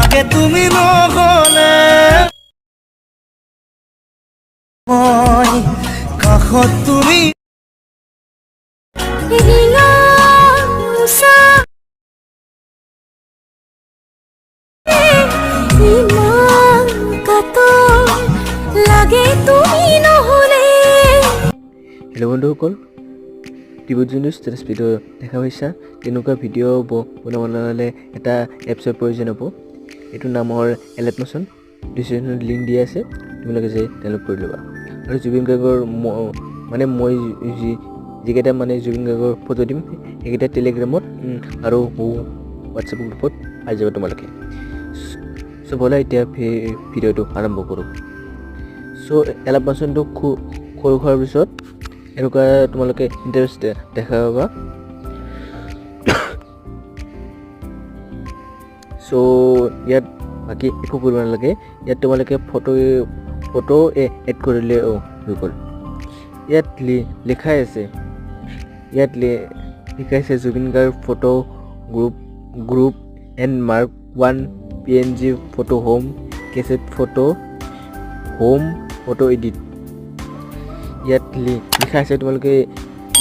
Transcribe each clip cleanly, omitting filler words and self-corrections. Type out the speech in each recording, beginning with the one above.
লাগে তুমি নহ'লে মই কাষত তুমি হেল্ল' বন্ধুসকল, টিভিত যোনটো ষ্টেটাছ ভিডিঅ' দেখা পাইছা তেনেকুৱা ভিডিঅ' বনাবলৈ হ'লে এটা এপছৰ প্ৰয়োজন হ'ব। এইটোৰ নাম হ'ল এলেটমোশ্যন। ডিছক্ৰিপশ্যনত লিংক দিয়া আছে, তোমালোকে যে ডাউনলোড কৰি ল'বা। আৰু জুবিন গাৰ্গৰ মানে মই যিকেইটা মানে জুবিন গাৰ্গৰ ফটো দিম সেইকেইটা টেলিগ্ৰামত আৰু হোৱাটছএপ গ্ৰুপত পাই যাব তোমালোকে। চ' ব'লা এতিয়া ভিডিঅ'টো আৰম্ভ কৰোঁ। চ' এলেটমোশ্যনটো খোল খোৱাৰ পিছত এনেকুৱা তোমালোকে ইণ্টাৰেষ্ট দেখা পাবা। চ' ইয়াত বাকী একো কৰিব নালাগে। ইয়াত তোমালোকে ফটো এড কৰিলে হৈ গ'ল। ইয়াত লিখাই আছে Zubeen Garg photo group and mark 1 PNG photo home cassette photo edit. ইয়াত লিখা আছে তোমালোকে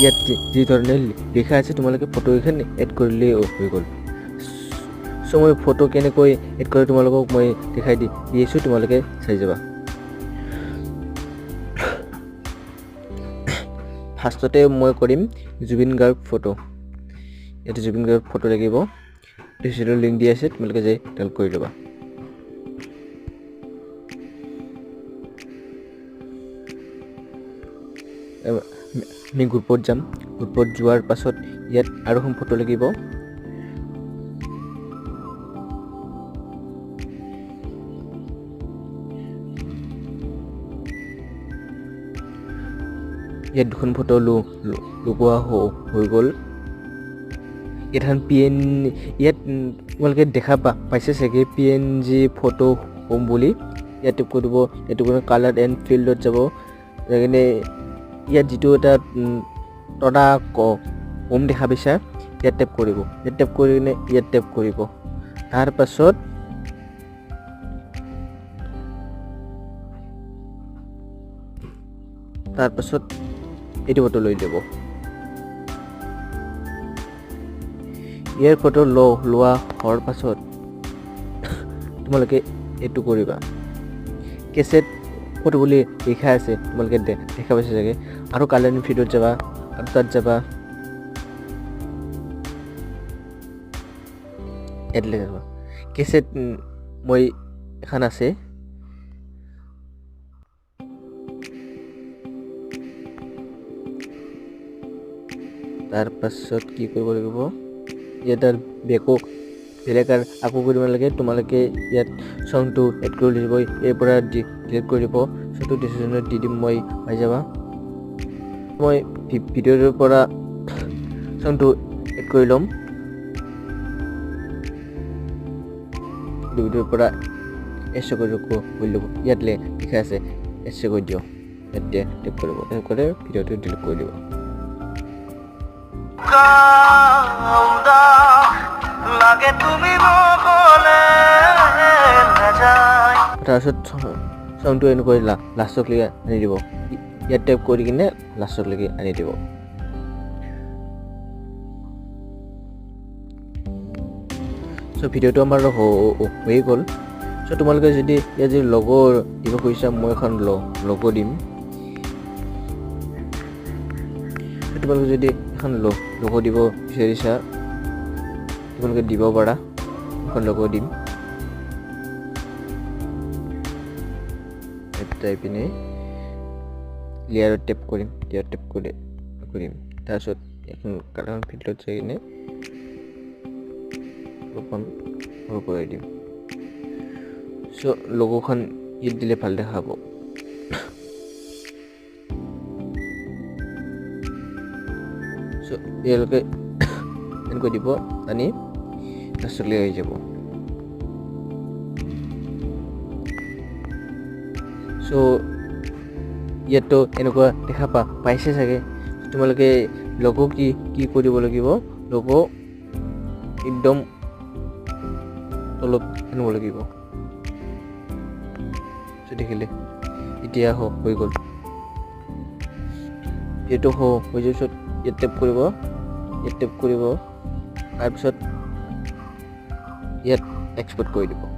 ইয়াত যি ধৰণে লিখা আছে তোমালোকে ফটো এখন এড কৰিলেই হৈ গ'ল। চ' মই ফটো কেনেকৈ এড কৰে তোমালোকক মই দেখাই দি আছোঁ, তোমালোকে চাই যাবা। ফাৰ্ষ্টতে মই কৰিম জুবিন গাৰ্গ ফটো। ইয়াতে জুবিন গাৰ্গ ফটো লাগিব, ডিছক্ৰিপশ্যনত লিংক দি আছে, তোমালোকে যাই ডাউনলোড কৰি ল'বা। আমি গ্ৰুপত যাম। গ্ৰুপত যোৱাৰ পাছত ইয়াত আৰু এখন ফটো লাগিব। ইয়াত দুখন ফটো লগোৱা হৈ গ'ল। ইয়াত ইয়াত তোমালোকে দেখা পাইছে চাগে PNG ফটো হোম বুলি। ইয়াত টিপ কৰিব, এইটো কালাৰ এণ্ড ফিল্ডত যাব। সেইকাৰণে ইয়াত যিটো এটা তৰা হোম দেখা পাইছা ইয়াত টেপ কৰিব। ইয়াত টেপ কৰি কিনে ইয়াত টেপ কৰিব। তাৰপাছত এইটো ফটো লৈ যাব। ইয়াৰ ফটো লোৱা হোৱাৰ পাছত তোমালোকে এইটো কৰিবা। কেছেট ফটো বুলি লিখা আছে, তোমালোকে দেখা পাইছে চাগে। আৰু কালাৰ ফিডত যাবা আৰু তাত যাবা কেছেট মই এখন আছে। তাৰপাছত কি কৰিব লাগিব, ইয়াত আৰু বেকো বেলেগ আৰু আকৌ কৰিব নালাগে। তোমালোকে ইয়াত চংটো এড কৰি দিব, ইয়াৰ পৰা ডিলিট কৰি দিব। চংটো ডিছক্ৰিপশ্যনত দি দিম, মই পাই যাবা। মই ভিডিঅ'টোৰ পৰা চংটো এড কৰি ল'ম। ভিডিঅ'ৰ পৰা এছ কৰি ল'ব। ইয়াত লিখা আছে এছ কৰি দিয়ক। ইয়াতে টেপ কৰিব, টেপ কৰি ভিডিঅ'টো ডিলিট কৰি দিব। লাগে তুমি নহ'লে নাযায়। তাৰপিছত চংটো এনেকৈ লাষ্টলৈকে আনি দিব। ইয়াত টেপ কৰি কিনে লাষ্টলৈকে আনি দিব। চ' ভিডিঅ'টো আমাৰ হৈ গ'ল। চ' তোমালোকে যদি ইয়াত যদি লগো দিব খুজিছা, মই এখন লগো দিম। তোমালোকে যদি এখন লগো দিব বিচাৰিছা তোমালোকে দিব পাৰা। এখন লগো দিম। পিনে লেয়াৰত টেপ কৰিম, তাৰপিছত এখন কালাৰ ফিল্ডত যাই কিনে কৰাই দিম। চ' লগোখন ইয়াত দিলে ভাল দেখা পাব। চ' ইয়ালোকে এনেকৈ দিব, আনি লাষ্টলৈ আহি যাব। চ' ইয়াতো এনেকুৱা দেখা পাইছে চাগে। তোমালোকে লগো কি কৰিব লাগিব, লগো একদম তলত আনিব লাগিব দেখিলে এতিয়া হৈ গ'ল এইটো হৈ যোৱাৰ পিছত ইয়াত টেপ কৰিব তাৰপিছত ইয়াত এক্সপোৰ্ট কৰি দিব